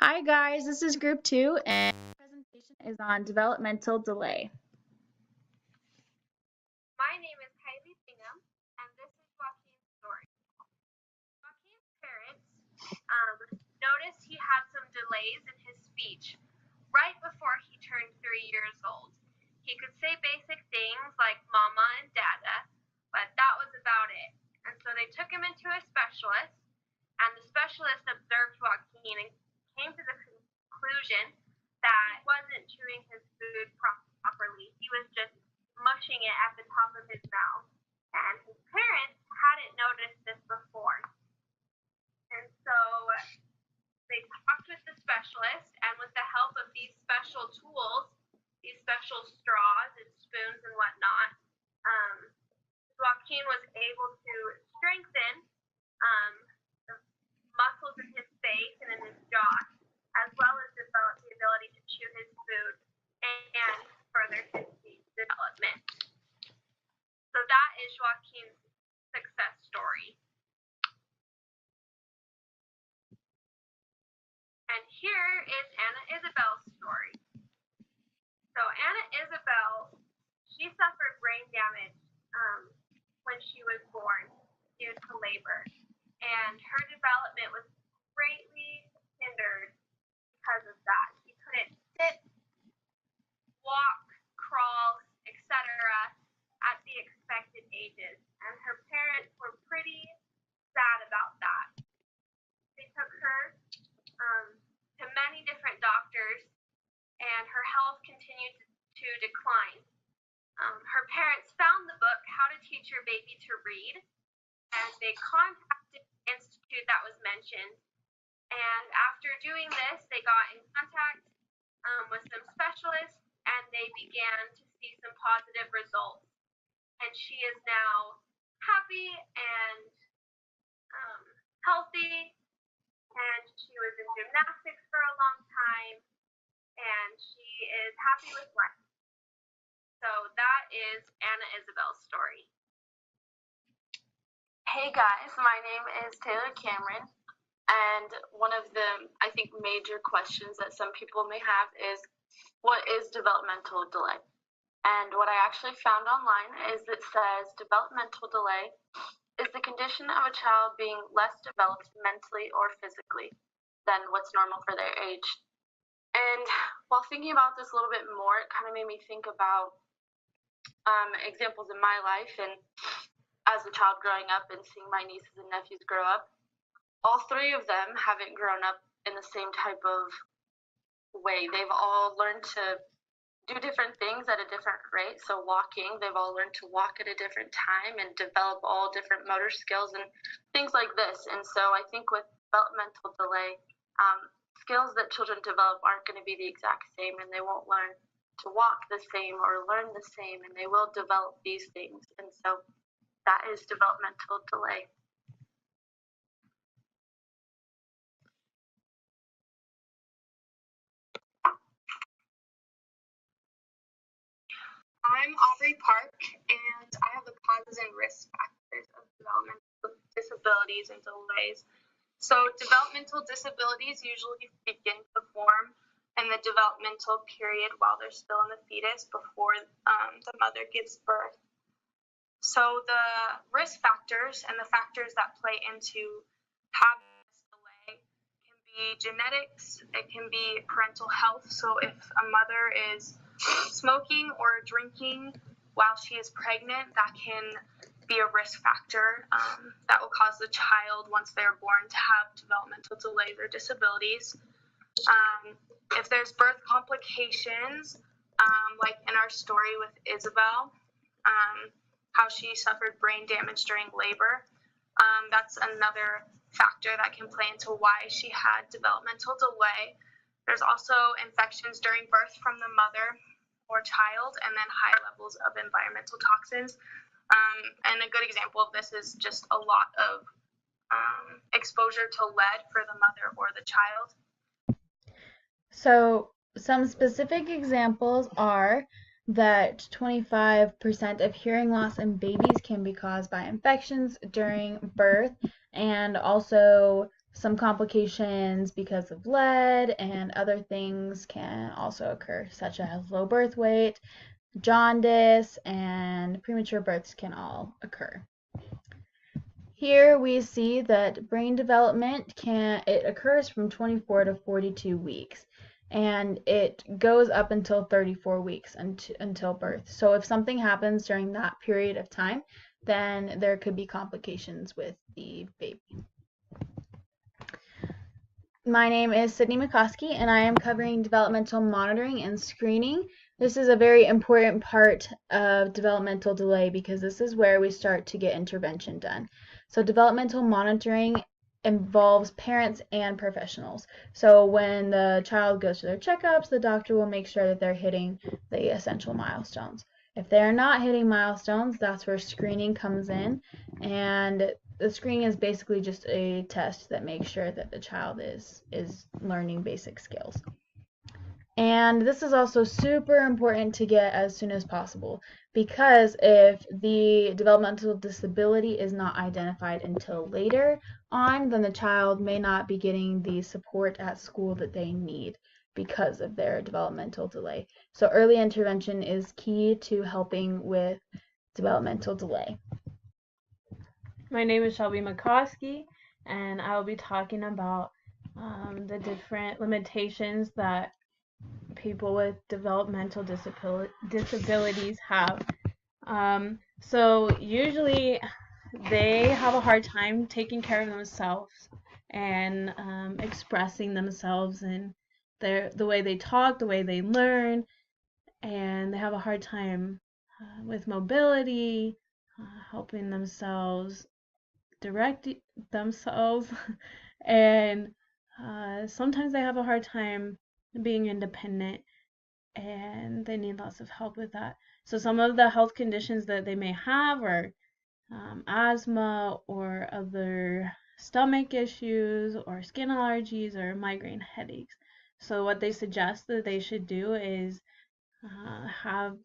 Hi guys, this is group 2 and the presentation is on developmental delay. My name is Kylie Bingham and this is Joaquin's story. Joaquin's parents noticed he had some delays in his speech right before he turned 3 years old. He could say basic things like mama and dada, but that was about it. And so they took him into a specialist, and the specialist observed Joaquin and came to the conclusion that he wasn't chewing his food properly. He was just mushing it at the top of his mouth. And his parents hadn't noticed this before. And so they talked with the specialist, and with the help of these special tools, these special straws and spoons and whatnot, Joaquin was able to strengthen the muscles in his face and in his jaw, as well as develop the ability to chew his food and further his speech development. So that is Joaquin's success story. And here is Anna Isabel's story. So Anna Isabel, she suffered brain damage when she was born due to labor, and her development was greatly hindered because of that. She couldn't sit, walk, crawl, etc. at the expected ages, and her parents were pretty sad about that. They took her to many different doctors, and her health continued to decline. Her parents found the book, How to Teach Your Baby to Read, and they contacted the institute that was mentioned. And after doing this, they got in contact with some specialists, and they began to see some positive results. And she is now happy and healthy, and she was in gymnastics for a long time, and she is happy with life. So that is Anna Isabel's story. Hey guys, my name is Taylor Cameron, and one of the, I think, major questions that some people may have is, what is developmental delay? And what I actually found online is it says developmental delay is the condition of a child being less developed mentally or physically than what's normal for their age. And while thinking about this a little bit more, it kind of made me think about examples in my life, and as a child growing up and seeing my nieces and nephews grow up, all three of them haven't grown up in the same type of way. They've all learned to do different things at a different rate. So walking, they've all learned to walk at a different time and develop all different motor skills and things like this. And so I think with developmental delay, skills that children develop aren't going to be the exact same, and they won't learn to walk the same or learn the same, and they will develop these things. And so that is developmental delay. I'm Aubrey Park, and I have the causes and risk factors of developmental disabilities and delays. So developmental disabilities usually begin to form in the developmental period while they're still in the fetus before the mother gives birth. So the risk factors and the factors that play into having this delay can be genetics, it can be parental health. So if a mother is smoking or drinking while she is pregnant, that can be a risk factor that will cause the child, once they're born, to have developmental delays or disabilities. If there's birth complications, like in our story with Isabel, how she suffered brain damage during labor, that's another factor that can play into why she had developmental delay. There's also infections during birth from the mother or child, and then high levels of environmental toxins. And a good example of this is just a lot of exposure to lead for the mother or the child. So some specific examples are that 25% of hearing loss in babies can be caused by infections during birth, and also some complications because of lead and other things can also occur, such as low birth weight, jaundice, and premature births can all occur. Here we see that brain development occurs from 24 to 42 weeks, and it goes up until 34 weeks until birth. So if something happens during that period of time, then there could be complications with the baby. My name is Sydney McCoskey, and I am covering developmental monitoring and screening. This is a very important part of developmental delay because this is where we start to get intervention done. So developmental monitoring involves parents and professionals. So when the child goes to their checkups, the doctor will make sure that they're hitting the essential milestones. If they're not hitting milestones, that's where screening comes in, and the screening is basically just a test that makes sure that the child is learning basic skills. And this is also super important to get as soon as possible, because if the developmental disability is not identified until later on, then the child may not be getting the support at school that they need because of their developmental delay. So early intervention is key to helping with developmental delay. My name is Shelby McCoskey, and I will be talking about the different limitations that people with developmental disabilities have. So usually they have a hard time taking care of themselves and expressing themselves and the way they talk, the way they learn, and they have a hard time with mobility, helping themselves direct themselves, and sometimes they have a hard time being independent, and they need lots of help with that. So some of the health conditions that they may have are asthma or other stomach issues or skin allergies or migraine headaches. So what they suggest that they should do is have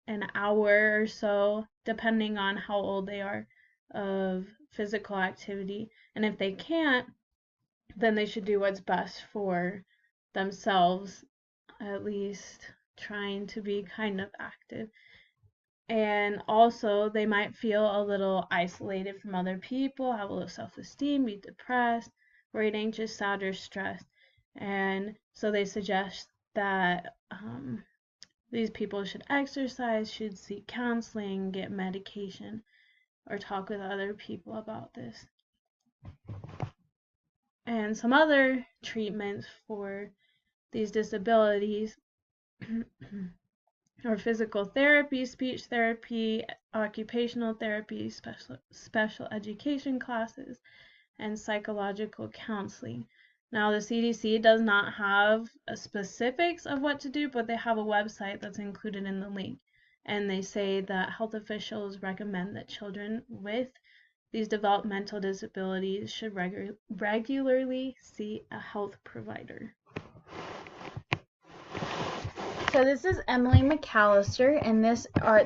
an hour or so, depending on how old they are, of physical activity. And if they can't, then they should do what's best for themselves, at least trying to be kind of active. And also, they might feel a little isolated from other people, have a low self-esteem, be depressed, worried, anxious, sad, or stressed. And so they suggest that these people should exercise, should seek counseling, get medication, or talk with other people about this. And some other treatments for these disabilities are physical therapy, speech therapy, occupational therapy, special education classes, and psychological counseling. Now, the CDC does not have specifics of what to do, but they have a website that's included in the link. And they say that health officials recommend that children with these developmental disabilities should regularly see a health provider. So this is Emily McAllister, and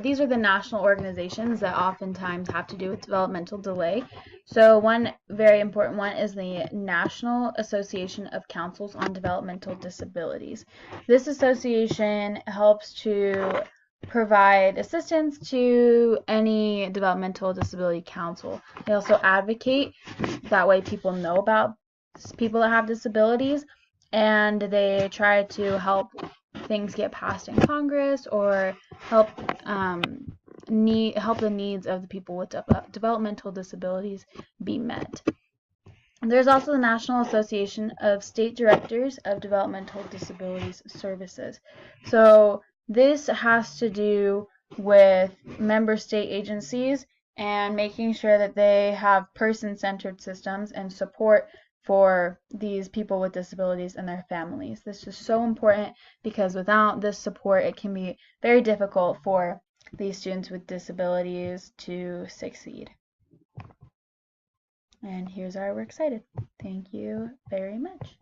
these are the national organizations that oftentimes have to do with developmental delay. So one very important one is the National Association of Councils on Developmental Disabilities. This association helps to provide assistance to any developmental disability council. They also advocate, that way people know about people that have disabilities, and they try to help things get passed in Congress or help the needs of the people with developmental disabilities be met. There's also the National Association of State Directors of Developmental Disabilities Services. So this has to do with member state agencies and making sure that they have person-centered systems and support for these people with disabilities and their families. This is so important because without this support, it can be very difficult for these students with disabilities to succeed. And here's our works cited. Thank you very much.